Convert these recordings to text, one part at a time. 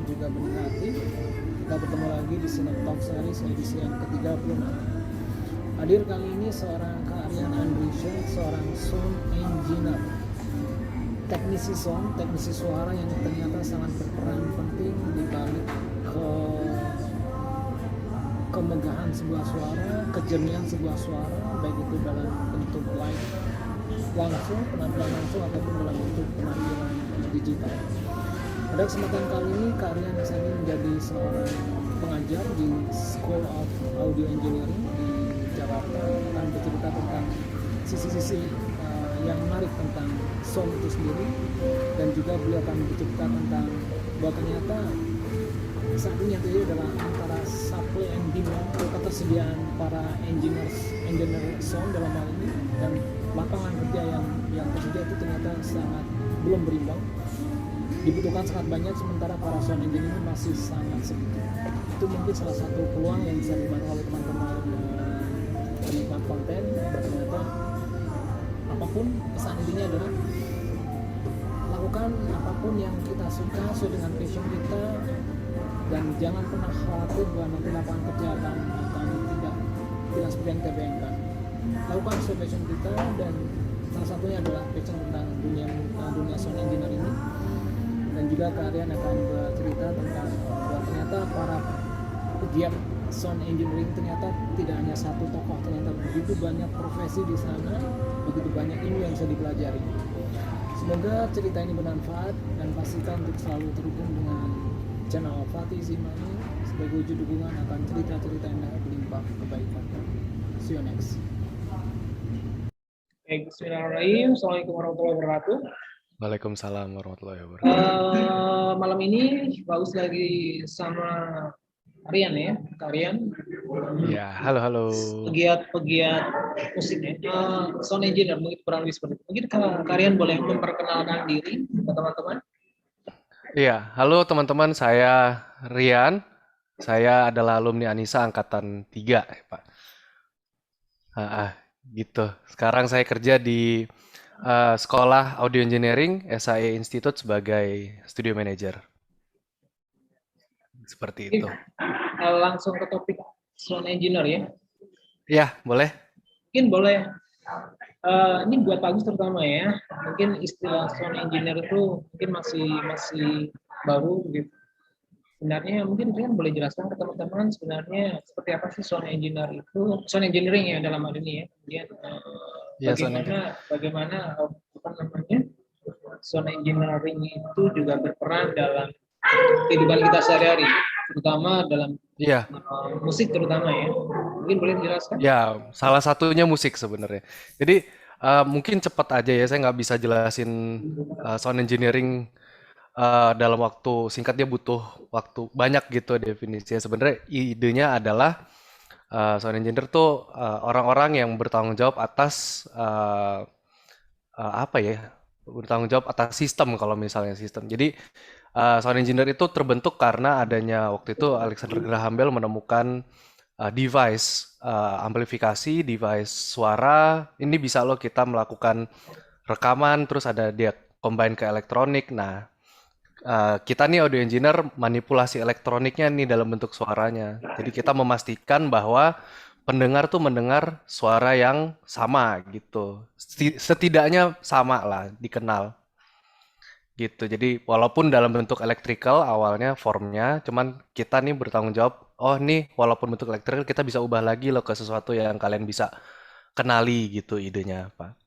juga berhati. Kita bertemu lagi di Sinek Talk Series edisi yang ke-36. Hadir kali ini seorang Kak Rian Andrisha, seorang sound engineer, teknisi sound, teknisi suara yang ternyata sangat berperan penting di balik kemegahan sebuah suara, kejernihan sebuah suara, baik itu dalam bentuk live langsung, penampilan langsung, ataupun dalam bentuk penampilan digital. Pada kesempatan kali ini, Kak Rian di sini menjadi seorang pengajar di School of Audio Engineering di Jakarta, akan bercerita tentang sisi-sisi yang menarik tentang sound itu sendiri, dan juga beliau akan bercerita tentang bahwa ternyata saat ini yang terjadi adalah antara supply and demand atau ketersediaan para engineer sound dalam hal ini, dan lapangan kerja yang tersedia itu ternyata sangat belum berimbang, dibutuhkan sangat banyak, sementara para sound engineer masih sangat sedikit. Itu mungkin salah satu peluang yang bisa dibantu oleh teman-teman penikmat konten. Ternyata apapun, pesan intinya adalah lakukan apapun yang kita suka sesuai dengan passion kita, dan jangan pernah khawatir bahwa nanti lapangan kerja akan tidak seperti yang kita bayangkan. Lakukan sesuai passion kita, dan salah satunya adalah passion tentang dunia sound engineer ini. Dan juga Kak Rian akan bercerita tentang bahwa ternyata para pegiat sound engineering ternyata tidak hanya satu tokoh, ternyata begitu banyak profesi di sana, begitu banyak ilmu yang bisa dipelajari. Semoga cerita ini bermanfaat, dan pastikan untuk selalu terhubung dengan channel Fatih Zimani sebagai wujud dukungan akan cerita-cerita yang berlimpah kebaikan. See you next. Bismillahirrahmanirrahim. Assalamualaikum warahmatullahi wabarakatuh. Waalaikumsalam warahmatullahi wabarakatuh. Malam ini Bagus lagi sama Rian ya, Kak Rian. Ya, halo. Pegiat musik ya, sound engineer, mungkin kurang lebih seperti itu. Mungkin Kak Rian boleh memperkenalkan diri ke teman-teman. Iya, halo teman-teman, saya Rian. Saya adalah alumni Anissa angkatan 3, ya, Pak. Gitu. Sekarang saya kerja di Sekolah Audio Engineering SAE Institute sebagai studio manager. Seperti itu. Langsung ke topik sound engineer ya. Iya, boleh. Mungkin boleh. Ini buat Bagus terutama ya. Mungkin istilah sound engineer itu mungkin masih baru gitu. Sebenarnya mungkin Rian boleh jelaskan ke teman-teman sebenarnya seperti apa sih sound engineer itu, sound engineering ya dalam hal ini ya. Kemudian bagaimana apa namanya sound engineering itu juga berperan dalam kehidupan kita sehari-hari, terutama dalam musik terutama ya. Mungkin boleh dijelaskan? Ya, salah satunya musik sebenarnya. Jadi mungkin cepat aja ya, saya nggak bisa jelasin sound engineering dalam waktu singkat, dia butuh waktu banyak gitu definisinya. Sebenarnya idenya adalah sound engineer tuh orang-orang yang bertanggung jawab atas bertanggung jawab atas sistem, kalau misalnya sistem. Jadi sound engineer itu terbentuk karena adanya waktu itu Alexander Graham Bell menemukan device amplifikasi, device suara. Ini bisa loh kita melakukan rekaman, terus ada dia combine ke elektronik. Nah, kita nih audio engineer manipulasi elektroniknya nih dalam bentuk suaranya. Jadi kita memastikan bahwa pendengar tuh mendengar suara yang sama gitu. Setidaknya sama lah, dikenal. Gitu. Jadi walaupun dalam bentuk electrical awalnya formnya, cuman kita nih bertanggung jawab, oh nih walaupun bentuk electrical kita bisa ubah lagi loh ke sesuatu yang kalian bisa kenali gitu idenya apa.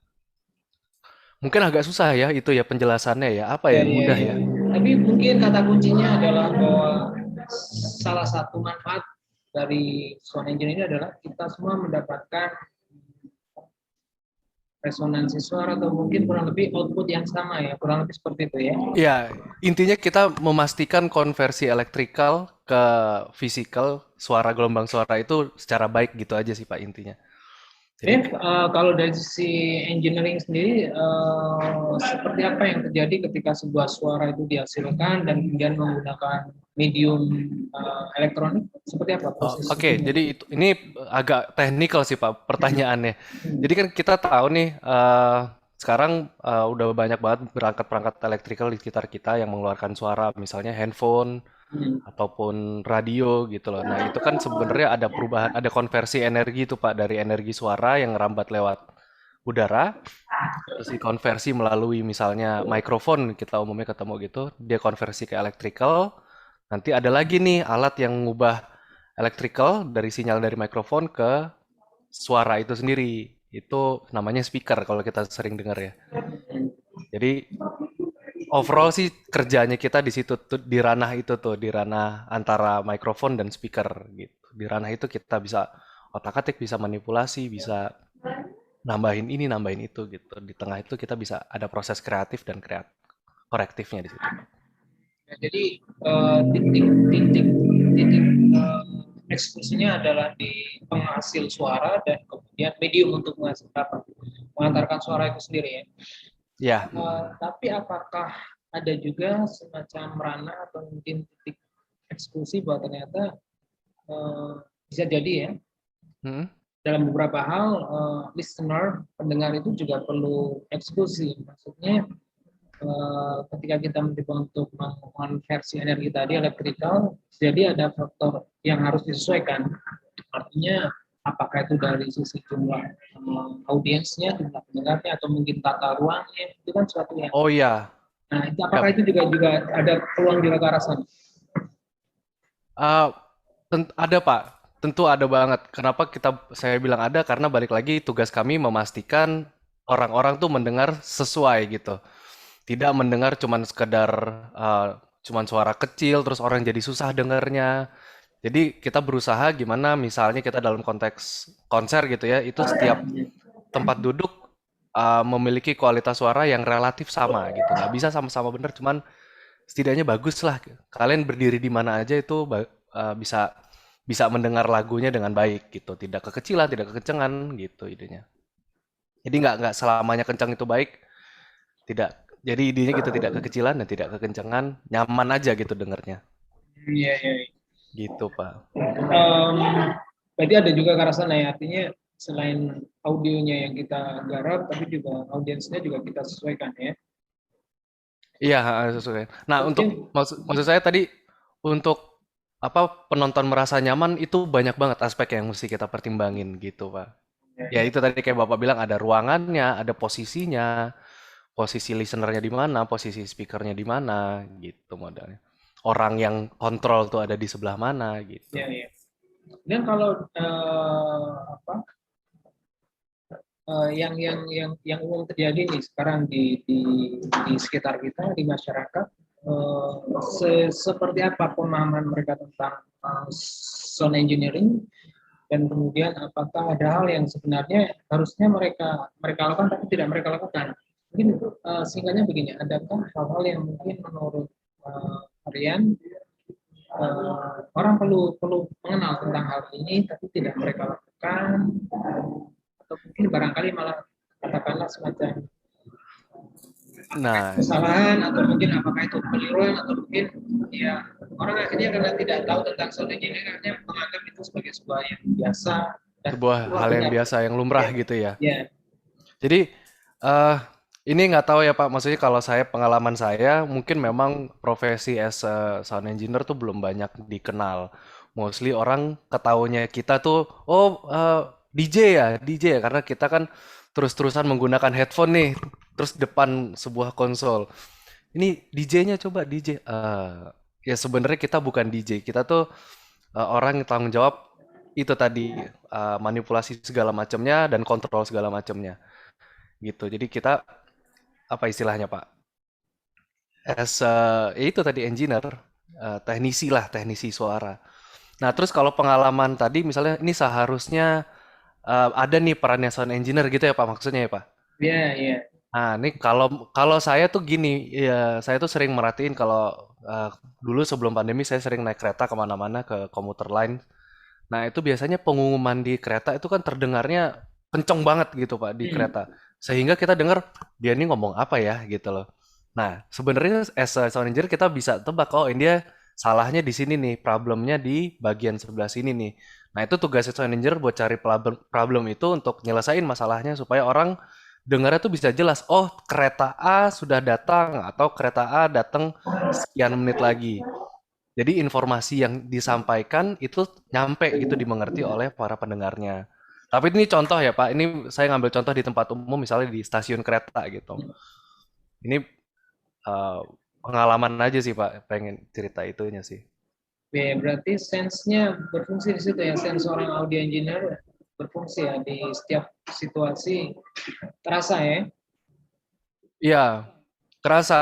Mungkin agak susah ya itu ya penjelasannya ya, apa ya, mudah ya. Tapi mungkin kata kuncinya adalah bahwa salah satu manfaat dari sound engineering ini adalah kita semua mendapatkan resonansi suara, atau mungkin kurang lebih output yang sama ya, kurang lebih seperti itu ya. Ya, intinya kita memastikan konversi elektrikal ke fisikal, gelombang suara itu secara baik gitu aja sih Pak intinya. Jadi, kalau dari sisi engineering sendiri, seperti apa yang terjadi ketika sebuah suara itu dihasilkan dan kemudian menggunakan medium elektronik? Seperti apa proses? Oke, jadi ini agak teknikal sih Pak pertanyaannya. Jadi kan kita tahu nih sekarang udah banyak banget perangkat-perangkat elektrikal di sekitar kita yang mengeluarkan suara, misalnya handphone, Hmm. ataupun radio gitu loh. Nah, itu kan sebenarnya ada perubahan, ada konversi energi itu Pak dari energi suara yang ngerambat lewat udara, terus dikonversi melalui misalnya mikrofon kita umumnya ketemu gitu, dia konversi ke electrical. Nanti ada lagi nih alat yang mengubah electrical dari sinyal dari mikrofon ke suara itu sendiri. Itu namanya speaker kalau kita sering dengar ya. Jadi overall sih kerjanya kita di situ tuh di ranah itu tuh di ranah antara mikrofon dan speaker gitu. Di ranah itu kita bisa otak-atik, bisa manipulasi, bisa nambahin ini, nambahin itu gitu. Di tengah itu kita bisa ada proses kreatif dan korektifnya di situ. Ya, jadi titik titik eksekusinya adalah di penghasil suara dan kemudian medium untuk mengantarkan suara itu sendiri ya. Ya, Tapi apakah ada juga semacam ranah atau mungkin titik eksekusi bahwa ternyata bisa jadi ya hmm, dalam beberapa hal listener pendengar itu juga perlu eksekusi. Maksudnya ketika kita mencoba untuk mengkonversi energi tadi elektrikal, jadi ada faktor yang harus disesuaikan. Artinya apakah itu dari sisi jumlah audiensnya, jumlah pendengarnya, atau mungkin tata ruangnya, itu kan suatu yang. oh iya, Nah, itu apakah ya. itu juga ada peluang juga ke arah sana? Uh, ada Pak, tentu ada banget. Kenapa saya bilang ada? Karena balik lagi tugas kami memastikan orang-orang tuh mendengar sesuai gitu. Tidak mendengar cuman sekedar cuman suara kecil terus orang jadi susah dengarnya. Jadi kita berusaha gimana misalnya kita dalam konteks konser gitu ya, itu setiap tempat duduk memiliki kualitas suara yang relatif sama gitu. Nggak bisa sama-sama benar, cuman setidaknya bagus lah. Kalian berdiri di mana aja itu bisa bisa mendengar lagunya dengan baik gitu. Tidak kekecilan, tidak kekencengan gitu idenya. Jadi nggak selamanya kencang itu baik. Tidak. Jadi idenya gitu tidak kekecilan dan tidak kekencengan, nyaman aja gitu dengernya. Iya, iya. Gitu, Pak. Um, Berarti ada juga ke arah sana ya, artinya selain audionya yang kita garap, tapi juga audiensnya juga kita sesuaikan ya. Iya, sesuai. Nah, untuk Mungkin maksud saya tadi untuk apa penonton merasa nyaman itu banyak banget aspek yang mesti kita pertimbangin gitu, Pak. ya, Ya ya. itu tadi kayak Bapak bilang ada ruangannya, ada posisinya, posisi listenernya di mana, posisi speakernya di mana, gitu modalnya. Orang yang kontrol tuh ada di sebelah mana gitu. Ya, ya. Dan kalau apa yang umum terjadi nih sekarang di sekitar kita di masyarakat, seperti apa pemahaman mereka tentang sound engineering, dan kemudian apakah ada hal yang sebenarnya harusnya mereka mereka lakukan tapi tidak mereka lakukan. Mungkin singkatnya begini, adakah hal-hal yang mungkin menurut kalian orang perlu perlu mengenal tentang hal ini tapi tidak mereka lakukan, atau mungkin barangkali malah katakanlah semacam Nah, kesalahan, atau mungkin apakah itu keliruan, atau mungkin ya orang akhirnya karena tidak tahu tentang sound engineering akhirnya menganggap itu sebagai sebuah yang biasa dan sebuah wah hal yang benar biasa, yang lumrah ya, gitu ya. ya, Jadi eh ini nggak tahu ya Pak, maksudnya kalau saya pengalaman saya mungkin memang profesi as a sound engineer tuh belum banyak dikenal. Mostly orang ketaunya kita tuh, oh DJ ya, DJ ya, karena kita kan terus-terusan menggunakan headphone nih, terus depan sebuah konsol. Ini DJ-nya coba DJ. Ya sebenarnya kita bukan DJ, kita tuh orang yang tanggung jawab itu tadi manipulasi segala macamnya dan kontrol segala macamnya gitu. Jadi kita apa istilahnya Pak? Ya itu tadi engineer, teknisi lah, teknisi suara. Nah, terus kalau pengalaman tadi misalnya ini seharusnya ada nih perannya sound engineer gitu ya Pak maksudnya ya Pak? ya, ya, Nah, ini kalau kalau saya tuh gini, ya saya tuh sering merhatiin kalau eh, dulu sebelum pandemi saya sering naik kereta kemana-mana ke komuter line. Nah, itu biasanya pengumuman di kereta itu kan terdengarnya kenceng banget gitu Pak di hmm. kereta. Sehingga kita dengar dia ini ngomong apa ya gitu loh. Nah, sebenarnya as a sound engineer kita bisa tebak oh ini dia salahnya di sini nih, problemnya di bagian sebelah sini nih. Nah, itu tugas sound engineer buat cari problem itu untuk nyelesain masalahnya supaya orang dengarnya tuh bisa jelas. Oh, kereta A sudah datang atau kereta A datang sekian menit lagi. Jadi informasi yang disampaikan itu nyampe gitu dimengerti oleh para pendengarnya. Tapi ini contoh ya Pak, ini saya ngambil contoh di tempat umum misalnya di stasiun kereta gitu. Ini eh, pengalaman aja sih Pak, pengen cerita itunya sih. Ya, berarti sense-nya berfungsi di situ ya, sense seorang audio engineer berfungsi ya di setiap situasi terasa ya. Iya, kerasa.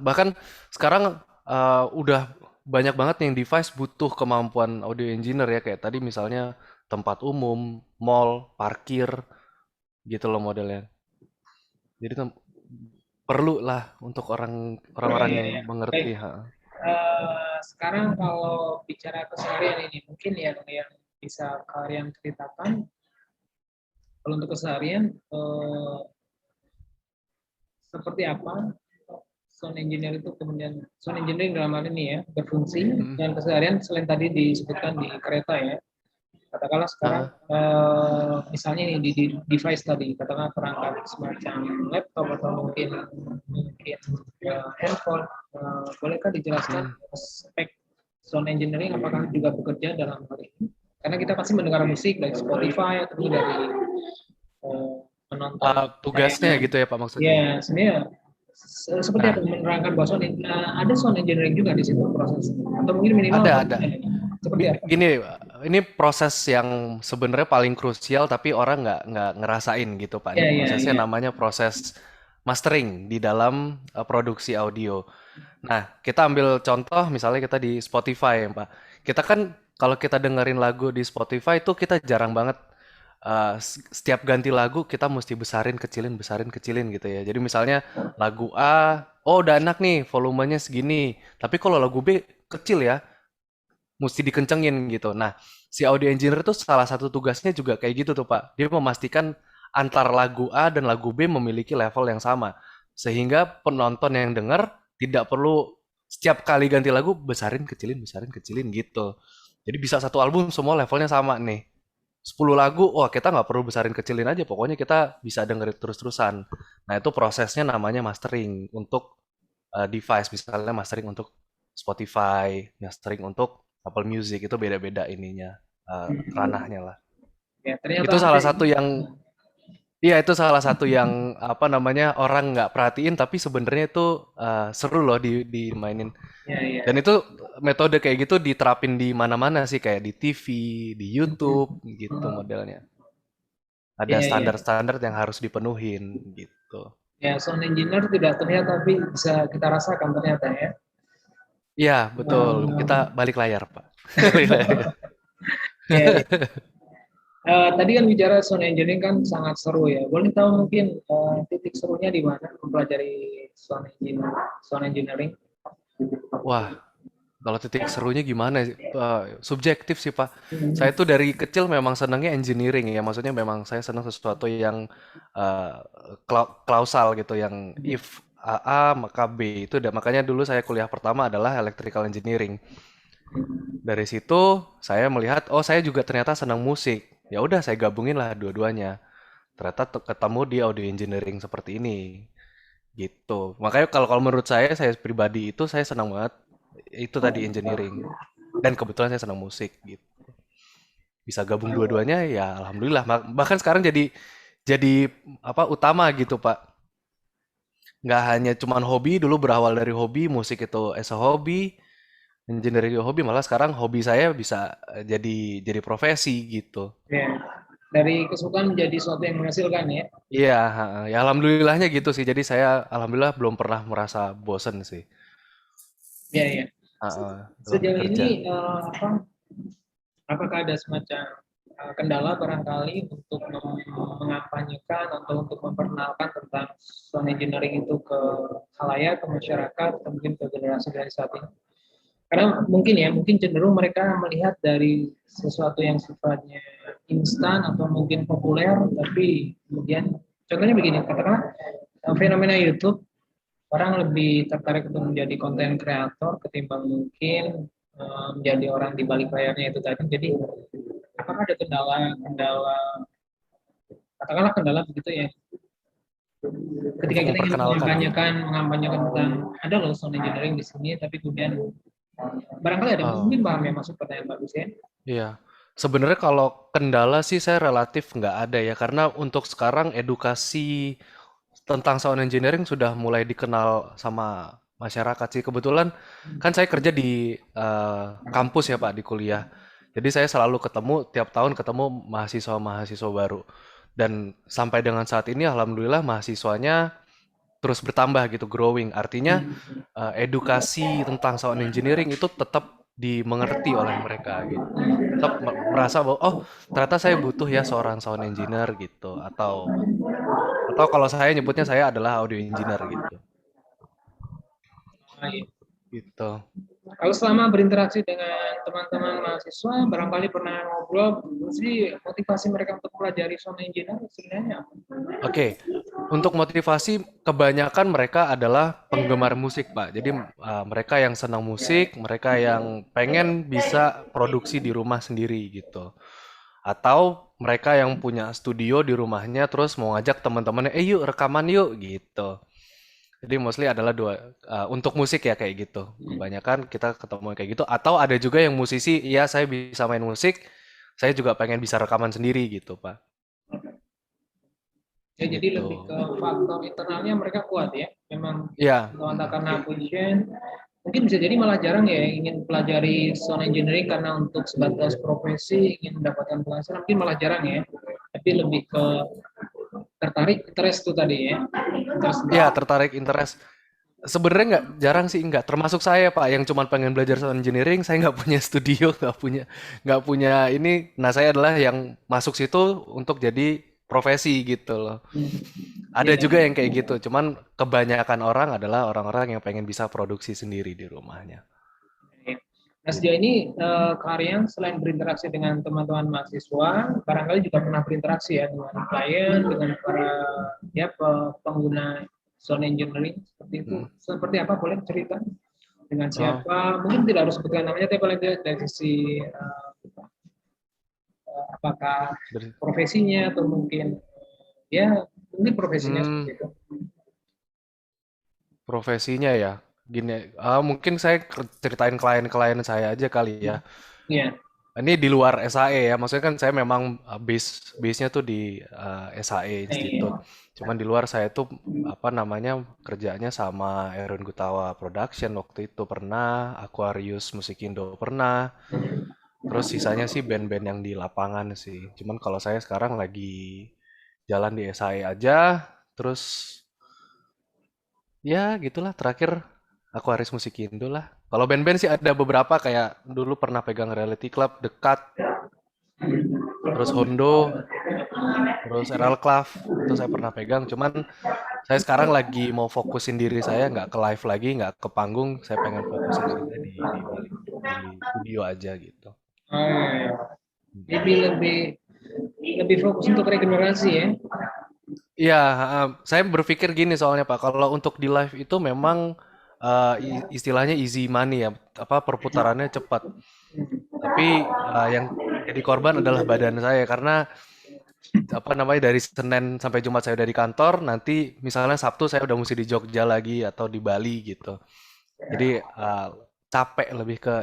Bahkan sekarang udah banyak banget yang device butuh kemampuan audio engineer ya kayak tadi misalnya tempat umum, mall, parkir gitu loh modelnya. Jadi perlu lah untuk Ya, orang-orang ya, yang ya. mengerti. Baik. Sekarang kalau bicara keseharian ini, mungkin yang bisa kalian ceritakan, kalau untuk keseharian, seperti apa sound engineer itu kemudian sound engineering dalam hal ini ya berfungsi Mm, dan keseharian selain tadi disebutkan di kereta ya, katakanlah sekarang ah, misalnya ini di device tadi katakanlah perangkat semacam laptop atau mungkin handphone, bolehkah dijelaskan mm. spek sound engineering apakah juga bekerja dalam hal ini, karena kita pasti mendengar musik dari Spotify atau dari eh, menonton Tugasnya tayangan gitu ya Pak maksudnya. ya sebenarnya seperti apa Nah, menerangkan bahwa sound ada sound engineering juga di situ proses atau mungkin minimal ada. seperti apa? Gini, ini proses yang sebenarnya paling krusial tapi orang nggak ngerasain gitu Pak. Ini Ya, ya, prosesnya ya. namanya proses mastering di dalam produksi audio. Nah, kita ambil contoh misalnya kita di Spotify ya Pak. Kita kan kalau kita dengerin lagu di Spotify itu kita jarang banget setiap ganti lagu kita mesti besarin kecilin gitu ya. Jadi misalnya lagu A, oh udah enak nih volumenya segini. Tapi kalau lagu B kecil ya, mesti dikencengin gitu. Nah, si audio engineer tuh salah satu tugasnya juga kayak gitu tuh Pak. Dia memastikan antar lagu A dan lagu B memiliki level yang sama. Sehingga penonton yang dengar tidak perlu setiap kali ganti lagu besarin kecilin gitu. Jadi bisa satu album semua levelnya sama nih. 10 lagu, wah kita nggak perlu besarin kecilin aja, pokoknya kita bisa dengerin terus-terusan. Nah itu prosesnya namanya mastering untuk device, misalnya mastering untuk Spotify, mastering untuk Apple Music, itu beda-beda ininya, ranahnya lah. Ya, ternyata Itu ada salah ya. satu yang, iya itu salah satu yang apa namanya orang nggak perhatiin, tapi sebenarnya itu seru loh dimainin. Ya, ya. Dan itu metode kayak gitu diterapin di mana-mana sih, kayak di TV, di YouTube, gitu modelnya. Ada Ya, ya. standar-standar yang harus dipenuhin gitu. Ya, sound engineer tidak terlihat tapi bisa kita rasakan ternyata ya. Iya, betul. Kita Um, balik layar, Pak. Balik layar. ya, ya. Tadi kan bicara sound engineering kan sangat seru ya. Boleh tahu mungkin titik serunya di mana mempelajari sound engineering? Wah, kalau titik serunya gimana sih? Subjektif sih, Pak. Saya Hmm. tuh dari kecil memang senangnya engineering ya. Maksudnya memang saya senang sesuatu yang uh, klausal gitu, yang if A maka B itu. Makanya dulu saya kuliah pertama adalah electrical engineering. Dari situ saya melihat, oh saya juga ternyata senang musik. Ya udah saya gabungin lah dua-duanya. Ternyata ketemu di audio engineering seperti ini. Gitu. Makanya kalau menurut saya pribadi itu saya senang banget itu tadi engineering. Dan kebetulan saya senang musik gitu. Bisa gabung dua-duanya ya alhamdulillah. Bahkan sekarang jadi apa utama gitu, Pak. Nggak hanya cuman hobi, dulu berawal dari hobi, musik itu as a hobby, engineering juga hobi, malah sekarang hobi saya bisa jadi profesi gitu. Ya, dari kesukaan menjadi sesuatu yang menghasilkan ya. Iya, ya alhamdulillahnya gitu sih. Jadi saya alhamdulillah belum pernah merasa bosen sih. Ya, ya. Dalam Sejauh bekerja. ini apakah ada semacam kendala barangkali untuk mengampanyekan atau untuk memperkenalkan tentang sound engineering itu ke khalayak, ke masyarakat, atau mungkin ke generasi dari saat ini? Karena mungkin ya, mungkin cenderung mereka melihat dari sesuatu yang sifatnya instan atau mungkin populer, tapi kemudian contohnya begini, katakanlah fenomena YouTube, orang lebih tertarik untuk menjadi konten kreator ketimbang mungkin menjadi orang di balik layarnya itu tadi. Jadi apakah ada kendala, katakanlah kendala begitu ya, ketika Untuk kita ingin memperkenalkan gitu. mengampanyekan tentang ada loh sound engineering di sini, tapi kemudian Barangkali ada Oh, mungkin paham ya masuk pertanyaan Pak Hussein. iya. Sebenarnya kalau kendala sih saya relatif nggak ada ya, karena untuk sekarang edukasi tentang sound engineering sudah mulai dikenal sama masyarakat sih. Kebetulan kan saya kerja di kampus ya Pak, di kuliah. Jadi saya selalu ketemu, tiap tahun ketemu mahasiswa-mahasiswa baru. Dan sampai dengan saat ini alhamdulillah mahasiswanya terus bertambah gitu, growing. Artinya edukasi tentang sound engineering itu tetap dimengerti oleh mereka gitu. Tetap merasa bahwa oh ternyata saya butuh ya seorang sound engineer gitu, atau kalau saya nyebutnya saya adalah audio engineer gitu. Nah, iya. Gitu. Kalau selama berinteraksi dengan teman-teman mahasiswa, barangkali pernah ngobrol, sih motivasi mereka untuk pelajari sound engineer sebenarnya apa? Oke, untuk motivasi kebanyakan mereka adalah penggemar musik, Pak. Jadi mereka yang senang musik, mereka yang pengen bisa produksi di rumah sendiri gitu. Atau mereka yang punya studio di rumahnya terus mau ngajak teman-temannya, yuk rekaman yuk gitu. Jadi mostly adalah dua untuk musik ya kayak gitu. Kebanyakan kita ketemu kayak gitu. Atau ada juga yang musisi, iya saya bisa main musik, saya juga pengen bisa rekaman sendiri gitu, Pak. Ya, jadi Gitu. lebih ke faktor internalnya mereka kuat ya. Memang Iya, kalau karena passion, mungkin bisa jadi malah jarang ya yang ingin pelajari sound engineering karena untuk sebatas profesi ingin mendapatkan penghasilan mungkin malah jarang ya. Tapi lebih ke tertarik interest tuh tadi ya. Interest. iya tertarik interest. Sebenarnya nggak jarang sih nggak. Termasuk saya Pak yang cuma pengen belajar sound engineering, saya nggak punya studio, nggak punya ini. Nah saya adalah yang masuk situ untuk jadi profesi gitu loh. Ada Ya. juga yang kayak gitu, cuman kebanyakan orang adalah orang-orang yang pengen bisa produksi sendiri di rumahnya. Nah, sejauh ini Kak selain berinteraksi dengan teman-teman mahasiswa, barangkali juga pernah berinteraksi ya dengan klien, dengan para ya pengguna sound engineering seperti itu. Hmm. Seperti apa boleh cerita? Dengan Oh, siapa? Mungkin tidak harus sebutkan namanya, tapi paling tidak dari sisi apakah dari, profesinya atau mungkin ya mungkin profesinya hmm, seperti itu. profesinya ya. Gini, mungkin saya ceritain klien-klien saya aja kali ya. Iya, Ini di luar SAE ya, maksudnya kan saya memang base-nya tuh di SAE Institute. iya. Cuman di luar saya tuh apa namanya kerjanya sama Erwin Gutawa Production waktu itu pernah, Aquarius Musikindo pernah. Terus sisanya sih band-band yang di lapangan sih. Cuman kalau saya sekarang lagi jalan di SAE aja, terus ya gitulah terakhir Aquarius Musikindo lah. Kalau band-band sih ada beberapa kayak dulu pernah pegang Reality Club, Dekat, terus Hondo, terus RL Clav itu saya pernah pegang. Cuman saya sekarang lagi mau fokusin diri saya nggak ke live lagi, nggak ke panggung. Saya pengen fokusin diri saya di balik di studio aja gitu. Oh, iya. Jadi lebih lebih fokus untuk regenerasi ya. Iya, saya berpikir gini soalnya Pak, kalau untuk di live itu memang istilahnya easy money ya, apa perputarannya cepat. Tapi yang jadi korban adalah badan saya karena apa namanya dari Senin sampai Jumat saya udah di kantor, nanti misalnya Sabtu saya udah mesti di Jogja lagi atau di Bali gitu. Jadi capek lebih ke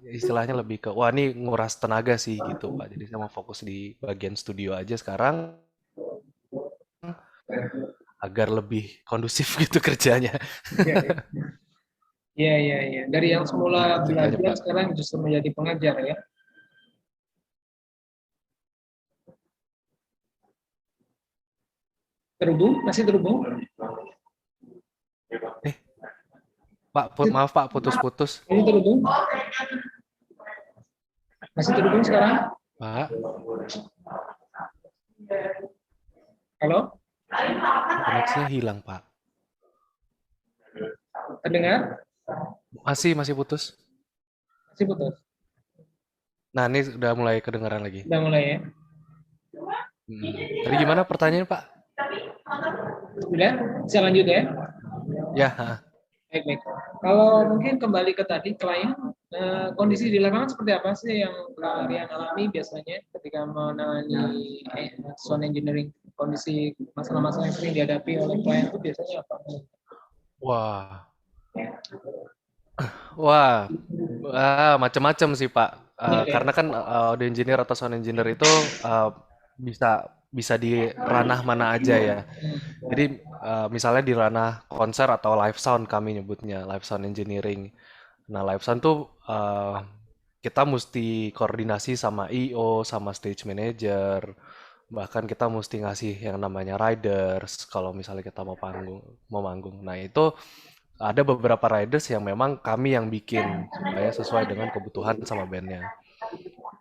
istilahnya lebih ke wah ini nguras tenaga sih gitu Pak. Jadi saya mau fokus di bagian studio aja sekarang agar lebih kondusif gitu kerjanya. Iya, iya, iya. Ya. Dari yang semula Gitu ceritanya belajar Pak. sekarang justru menjadi pengajar ya. Terhubung? Masih terhubung? Eh Pak, maaf Pak putus-putus. Ini terhubung? Masih terhubung sekarang? Pak, Halo? koneksinya hilang Pak. Terdengar? Masih putus. Masih putus? Nah ini udah mulai kedengaran lagi. Udah mulai ya? Tadi gimana pertanyaannya Pak? Udah? Bisa lanjut ya? Ya, ha. Baik, baik. Kalau mungkin kembali ke tadi, klien, kondisi di lapangan seperti apa sih yang kalian alami biasanya ketika menangani sound engineering? Kondisi masalah-masalah yang sering dihadapi oleh klien itu biasanya apa? Wah, Wah, macam-macam sih Pak. Oke. Karena kan audio engineer atau sound engineer itu bisa bisa di ranah mana aja ya. Jadi misalnya di ranah konser atau live sound kami nyebutnya live sound engineering. Nah, live sound tuh kita mesti koordinasi sama IO, sama stage manager, bahkan kita mesti ngasih yang namanya riders kalau misalnya kita mau manggung. Nah, itu ada beberapa riders yang memang kami yang bikin supaya sesuai dengan kebutuhan sama bandnya.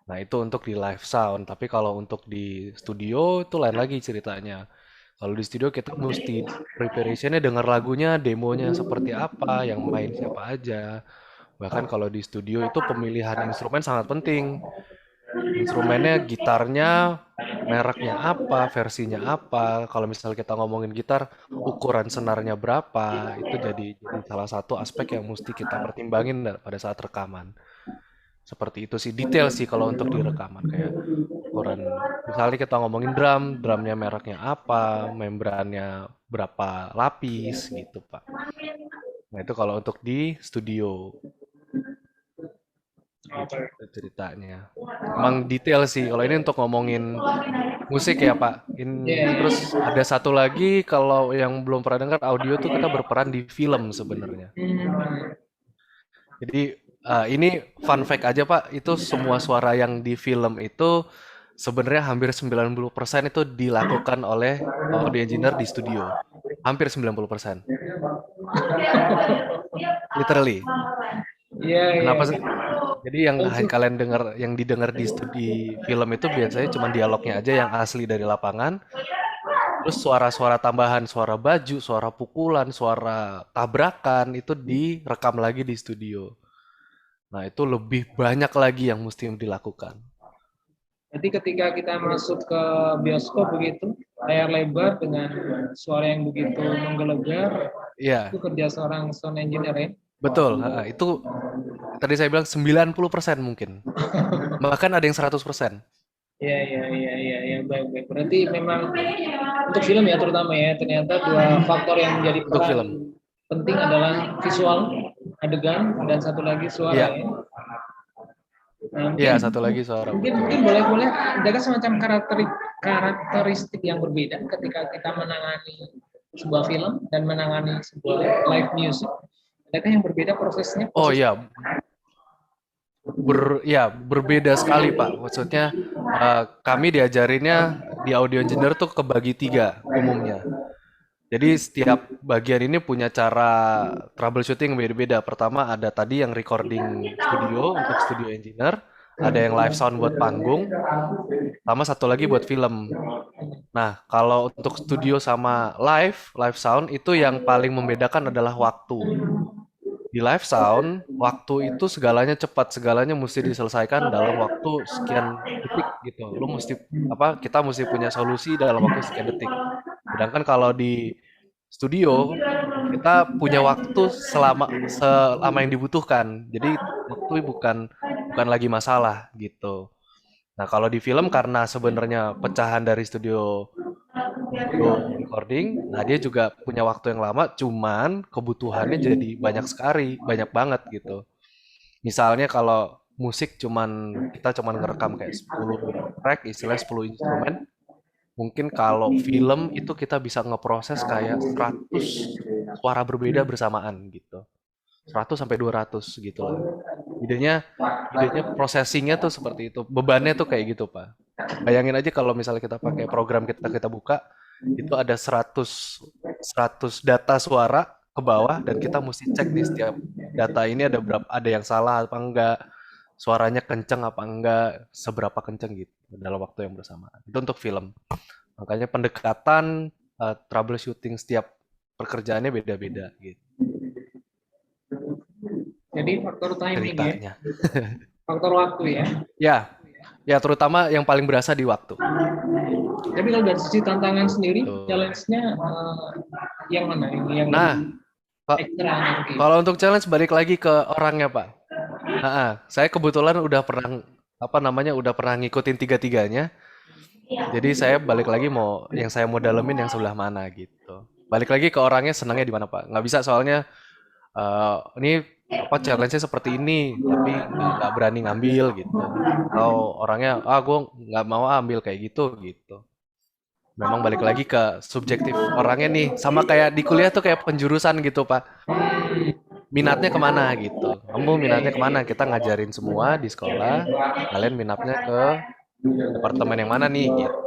Nah, itu untuk di live sound. Tapi kalau untuk di studio itu lain lagi ceritanya. Kalau di studio kita mesti preparationnya denger lagunya, demonya seperti apa, yang main siapa aja. Bahkan kalau di studio itu pemilihan instrumen sangat penting. Instrumennya, gitarnya, mereknya apa, versinya apa. Kalau misalnya kita ngomongin gitar, ukuran senarnya berapa, itu jadi salah satu aspek yang mesti kita pertimbangin pada saat rekaman. Seperti itu sih, detail sih kalau untuk di rekaman kayak ukuran. Misalnya kita ngomongin drumnya mereknya apa, membrannya berapa lapis gitu, Pak. Nah, itu kalau untuk di studio gitu ceritanya. Emang detail sih. Kalau ini untuk ngomongin musik ya, Pak. Ya, ya, Terus ada satu lagi kalau yang belum pernah dengar audio tuh kita berperan di film sebenarnya. Hmm. Jadi ini fun fact aja Pak, itu semua suara yang di film itu sebenarnya hampir 90% itu dilakukan oleh audio engineer di studio. Hampir 90%. Literally. Iya, iya. Kenapa sih? Jadi yang Itu kalian dengar, yang didengar di film itu biasanya cuma dialognya aja yang asli dari lapangan. Terus suara-suara tambahan, suara baju, suara pukulan, suara tabrakan itu direkam lagi di studio. Nah, itu lebih banyak lagi yang mesti dilakukan. berarti ketika kita masuk ke bioskop begitu, layar lebar dengan suara yang begitu menggelegar, itu Iya, kerja seorang sound engineer ya. betul. Itu tadi saya bilang 90% mungkin. Bahkan ada yang 100%. Iya, iya, iya, iya, iya, baik, baik. Berarti memang untuk film ya terutama ya, ternyata dua faktor yang menjadi Untuk peran film. penting adalah visual adegan dan satu lagi suara Iya, ya. Nah, iya mungkin satu lagi suara mungkin betul. mungkin boleh ada semacam karakteristik yang berbeda ketika kita menangani sebuah film dan menangani sebuah live music. Adakah yang berbeda prosesnya, Oh proses? iya, ya berbeda sekali Pak. Maksudnya kami diajarinnya di audio engineer tuh kebagi tiga umumnya. Jadi setiap bagian ini punya cara troubleshooting yang beda-beda. Pertama ada tadi yang recording studio untuk studio engineer, ada yang live sound buat panggung, sama satu lagi buat film. Nah, kalau untuk studio sama live sound itu yang paling membedakan adalah waktu. Di live sound, waktu itu segalanya cepat, segalanya mesti diselesaikan dalam waktu sekian detik gitu. Lu mesti apa? Kita mesti punya solusi dalam waktu sekian detik. Sedangkan kalau di studio, kita punya waktu selama yang dibutuhkan. Jadi waktu bukan bukan lagi masalah gitu. Nah, kalau di film karena sebenarnya pecahan dari studio studio recording, nah dia juga punya waktu yang lama, cuman kebutuhannya jadi banyak sekali, banyak banget gitu. Misalnya kalau musik kita cuman ngerekam kayak 10 track, istilahnya 10 instrumen, mungkin kalau film itu kita bisa ngeproses kayak 100 suara berbeda bersamaan gitu. 100 sampai 200 gitu lah. Idenya idenya processingnya tuh seperti itu. Bebannya tuh kayak gitu, Pak. Bayangin aja kalau misalnya kita pakai program kita buka, itu ada 100 data suara ke bawah dan kita mesti cek di setiap data ini ada yang salah apa enggak, suaranya kenceng apa enggak, seberapa kenceng gitu dalam waktu yang bersamaan. Itu untuk film. Makanya pendekatan troubleshooting setiap pekerjaannya beda-beda gitu Jadi faktor timing ya, ceritanya. faktor waktu ya. Ya, ya terutama yang paling berasa di waktu. Tapi kalau dari sisi tantangan sendiri, Tuh. challenge-nya yang mana? Yang lebih Nah, Pak, ekstra nanti. kalau untuk challenge balik lagi ke orangnya, Pak. Saya kebetulan udah pernah apa namanya udah pernah ngikutin tiga-tiganya. Jadi saya balik lagi yang saya mau dalemin yang sebelah mana gitu. Balik lagi ke orangnya senangnya di mana, Pak. Nggak bisa soalnya ini apa challenge-nya seperti ini, tapi nggak berani ngambil gitu. Atau orangnya, gue nggak mau ambil kayak gitu gitu. Memang balik lagi ke subjektif orangnya nih, sama kayak di kuliah tuh kayak penjurusan gitu Pak. Minatnya kemana gitu. Kamu minatnya kemana? Kita ngajarin semua di sekolah. Kalian minatnya ke departemen yang mana nih gitu.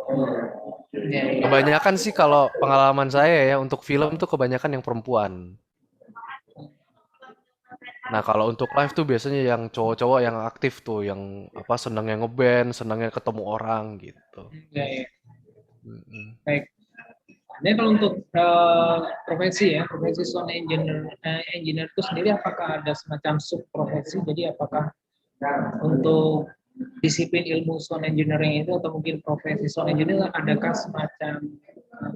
Ya, ya. Kebanyakan sih kalau pengalaman saya ya untuk film tuh kebanyakan yang perempuan. Nah kalau untuk live tuh biasanya yang cowok-cowok yang aktif tuh, yang apa senangnya ngeband, senangnya ketemu orang gitu. Ya, ya. Mm-mm. Baik. Ini kalau untuk profesi ya, profesi sound engineer, engineer itu sendiri apakah ada semacam sub profesi? Jadi apakah untuk disiplin ilmu sound engineering itu atau mungkin profesi sound engineer adakah semacam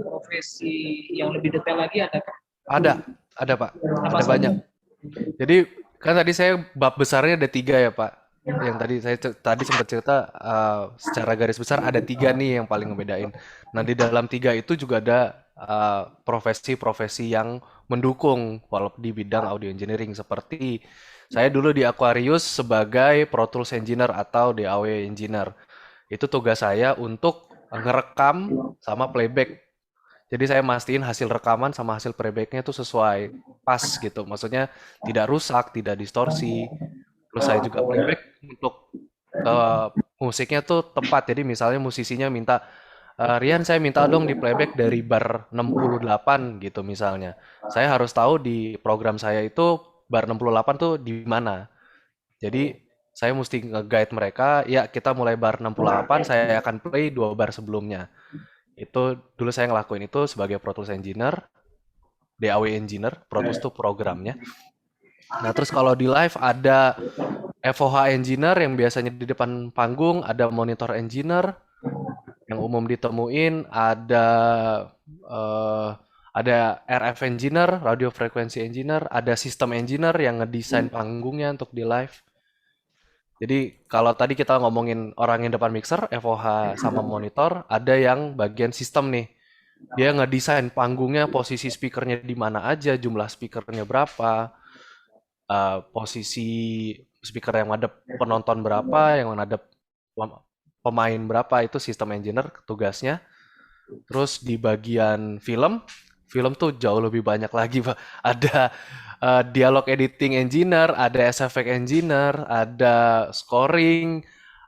profesi yang lebih detail lagi adakah? Ada, ada Pak, Apa ada banyak. saja? Jadi kan tadi saya bab besarnya ada tiga ya Pak. Yang tadi saya tadi sempat cerita secara garis besar ada tiga nih yang paling ngebedain. Nah di dalam tiga itu juga ada profesi-profesi yang mendukung walaupun di bidang audio engineering seperti saya dulu di Aquarius sebagai Pro Tools Engineer atau DAW Engineer. Itu tugas saya untuk ngerekam sama playback. Jadi saya mastiin hasil rekaman sama hasil playbacknya itu sesuai pas gitu. Maksudnya tidak rusak, tidak distorsi. Terus saya juga playback untuk musiknya tuh tepat. Jadi misalnya musisinya minta, Rian saya minta dong di playback dari bar 68 gitu misalnya. Saya harus tahu di program saya itu bar 68 tuh di mana. Jadi saya mesti nge-guide mereka, ya kita mulai bar 68, saya akan play 2 bar sebelumnya. Itu dulu saya ngelakuin itu sebagai Pro Tools Engineer, DAW Engineer, Pro Tools itu programnya. Nah, terus kalau di live ada FOH Engineer yang biasanya di depan panggung, ada Monitor Engineer yang umum ditemuin, eh, ada RF Engineer, Radio Frequency Engineer, ada System Engineer yang ngedesain panggungnya untuk di live. Jadi kalau tadi kita ngomongin orang yang depan mixer, FOH sama monitor, ada yang bagian sistem nih. Dia ngedesain panggungnya, posisi speakernya di mana aja, jumlah speakernya berapa, posisi speaker yang ada penonton berapa, yang ada pemain berapa, itu sistem engineer tugasnya. Terus di bagian film, film tuh jauh lebih banyak lagi, Pak. Ada dialog editing engineer, ada SFX engineer, ada scoring,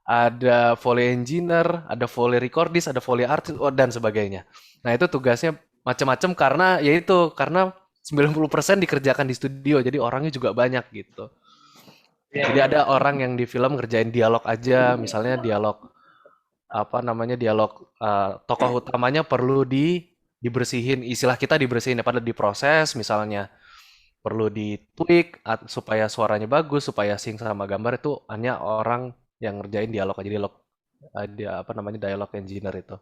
ada Foley engineer, ada Foley recordist, ada Foley artist, dan sebagainya. Nah, itu tugasnya macam-macam karena yaitu karena 90% dikerjakan di studio, jadi orangnya juga banyak gitu. Jadi ada orang yang di film ngerjain dialog aja, misalnya dialog apa namanya dialog tokoh utamanya perlu dibersihin, istilah kita dibersihin pada diproses misalnya perlu ditweak supaya suaranya bagus, supaya sync sama gambar itu hanya orang yang ngerjain dialog aja dialog dia apa namanya dialog engineer itu.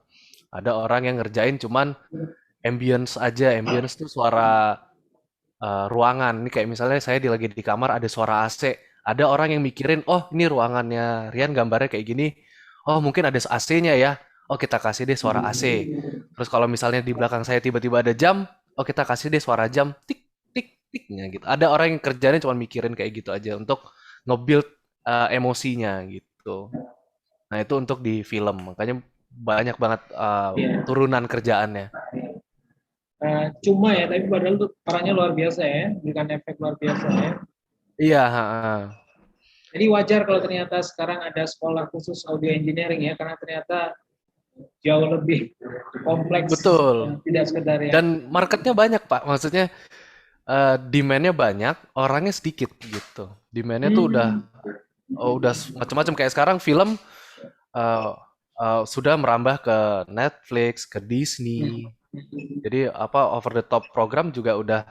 Ada orang yang ngerjain cuman ambience aja, ambience tuh suara ruangan. Ini kayak misalnya saya lagi di kamar ada suara AC. Ada orang yang mikirin, oh ini ruangannya Rian gambarnya kayak gini. Oh mungkin ada AC-nya ya. Oh kita kasih deh suara AC. Terus kalau misalnya di belakang saya tiba-tiba ada jam, oh kita kasih deh suara jam tik tik tiknya gitu. Ada orang yang kerjanya cuma mikirin kayak gitu aja untuk nge-build emosinya gitu. Nah itu untuk di film. Makanya banyak banget Ya. turunan kerjaannya. Cuma ya, tapi padahal tuh perannya luar biasa ya, berikan efek luar biasa ya. Iya, Jadi wajar kalau ternyata sekarang ada sekolah khusus audio engineering ya, karena ternyata jauh lebih kompleks, betul. tidak sekedar yang Dan marketnya banyak, Pak. Maksudnya demand-nya banyak, orangnya sedikit gitu. Demand-nya tuh udah macam-macam kayak sekarang film eh, sudah merambah ke Netflix, ke Disney. Jadi apa over the top program juga udah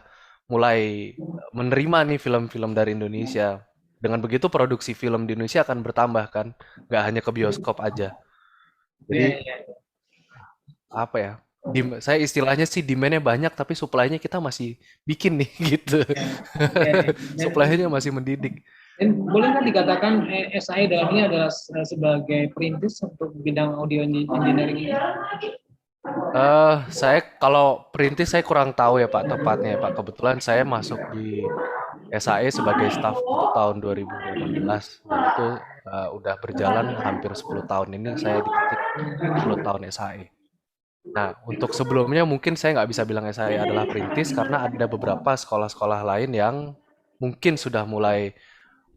mulai menerima nih film-film dari Indonesia. Dengan begitu produksi film di Indonesia akan bertambah kan, nggak hanya ke bioskop aja. ya, Jadi ya, apa ya? Saya istilahnya sih demand-nya banyak tapi supply-nya kita masih bikin nih gitu. ya, ya. Supply-nya masih mendidik. Dan boleh kan dikatakan SAE dalam ini adalah sebagai perintis untuk bidang audio engineering ini? Saya kalau perintis saya kurang tahu ya Pak tepatnya ya Pak. Kebetulan saya masuk di SAE sebagai staff itu tahun 2018 dan itu udah berjalan hampir 10 tahun ini saya di titik 10 tahun SAE. Nah, untuk sebelumnya mungkin saya nggak bisa bilang SAE adalah perintis karena ada beberapa sekolah-sekolah lain yang mungkin sudah mulai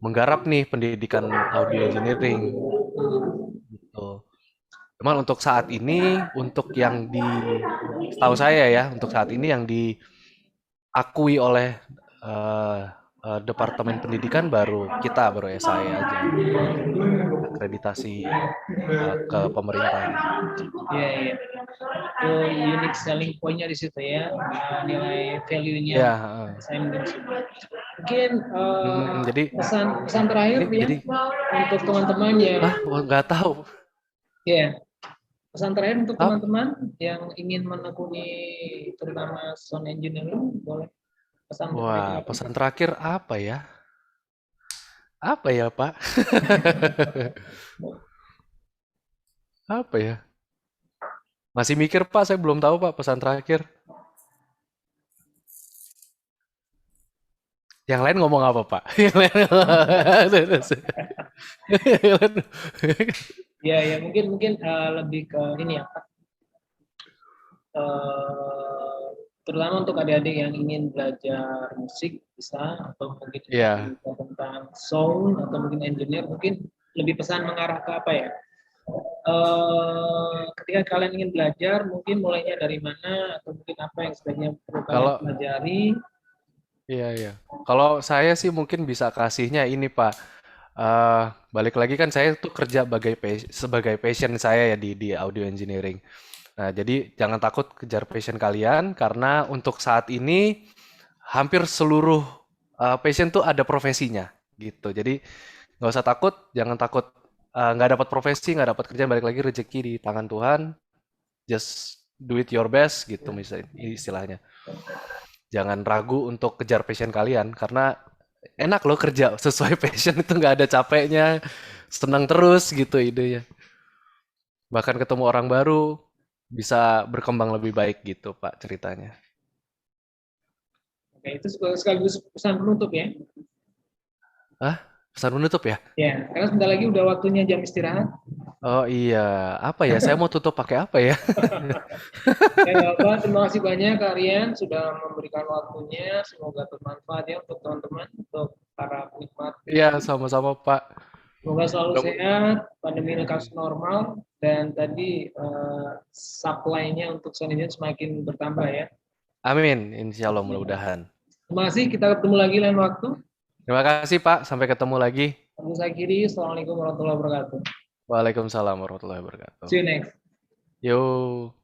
menggarap nih pendidikan audio engineering gitu. Cuman untuk saat ini, untuk yang setahu saya ya, untuk saat ini yang diakui oleh eh, Departemen Pendidikan baru SAE aja, akreditasi ke pemerintah. Iya, iya. Itu unique selling point-nya di situ ya, nilai value-nya Ya, saya mungkin jadi pesan terakhir ya jadi untuk teman-teman yang nggak tahu. ya pesan terakhir untuk Apa? teman-teman yang ingin menekuni terutama sound engineering, boleh pesan untuk mereka Wah, apa? pesan terakhir apa ya? Apa ya, Pak? Apa ya? Masih mikir, Pak. Saya belum tahu, Pak, pesan terakhir. Yang lain ngomong apa, Pak? Yang lain Ya, ya mungkin lebih ke ini ya Pak. Terutama untuk adik-adik yang ingin belajar musik bisa, atau mungkin Iya, tentang sound atau mungkin engineer, mungkin lebih pesan mengarah ke apa ya? Ketika kalian ingin belajar, mungkin mulainya dari mana atau mungkin apa yang sebaiknya perlu kalian kalau pelajari. iya. Kalau saya sih mungkin bisa kasihnya ini, Pak. Eh, Balik lagi kan saya tuh kerja sebagai passion saya ya di audio engineering. Nah, jadi jangan takut kejar passion kalian karena untuk saat ini hampir seluruh passion tuh ada profesinya gitu. Jadi nggak usah takut, jangan takut nggak dapat profesi, nggak dapat kerjaan, balik lagi rezeki di tangan Tuhan. Just do it your best gitu misalnya istilahnya. Jangan ragu untuk kejar passion kalian karena enak loh kerja sesuai passion itu nggak ada capeknya, senang terus gitu idenya. Bahkan ketemu orang baru bisa berkembang lebih baik gitu Pak ceritanya. Oke, itu sekaligus pesan penutup ya. Ah, pesan menutup ya? Ya, karena sebentar lagi udah waktunya jam istirahat. Oh iya, apa ya? Saya mau tutup pakai apa ya? Ya, Bapak, terima kasih banyak kalian sudah memberikan waktunya. Semoga bermanfaat ya untuk teman-teman, untuk para penikmat. Iya, sama-sama Pak. Semoga selalu Mudah- sehat, pandemi ini kasus normal, dan tadi supply-nya untuk Sonizen semakin bertambah ya. Amin, insya Allah mudah-mudahan. Terima kasih, kita ketemu lagi lain waktu. Terima kasih Pak, sampai ketemu lagi. Saya kiri, Assalamualaikum warahmatullahi wabarakatuh. Waalaikumsalam warahmatullahi wabarakatuh. See you next. Yo.